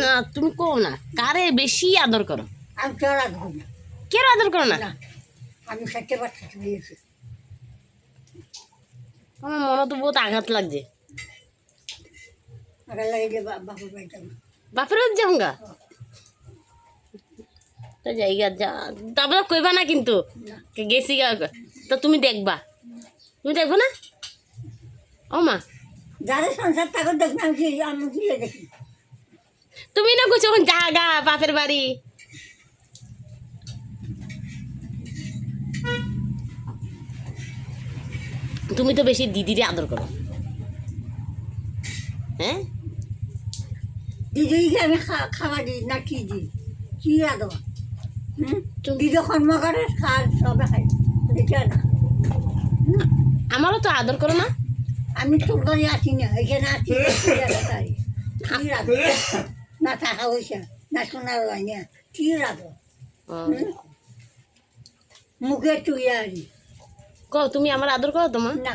না তুমি কও না কারে বেশি আদর করো? আমি কেউ রাখবো না। কেন আদর করো না? না আমি সাথে বাচ্চা হয়েছি। আমার মনে তো বহুত আঘাত লাগছে। আগে লাগিয়ে বাবুর বাড়ি যাবো। বাপের বাড়ি যাবো তো জায়গা যা, তারপরে কইবা না কিন্তু না গেছি গা। তো তুমি দেখবা, তুমি দেখবো না? ও মা যাদের সংসার তাকে দেখি আমি গিয়ে দেখি। তুমি না কইছো জাগা বাপের বাড়ি। তুমি তো বেশি দিদিরে আদর করো। হ্যাঁ দিদিকে আমি খাওয়া দিই না কি দিই কি আদর? দিদি কর্ম করে খার সবে খাই এটা না। আমারও তো আদর করো না। আমি তোর ঘরে আছি না, এখানে আছি তাই কি রাধো না টাকা পয়সা না সোনার না কি রাধো মুখে তুই আরি কও তুমি আমার আদর করো তোমার? না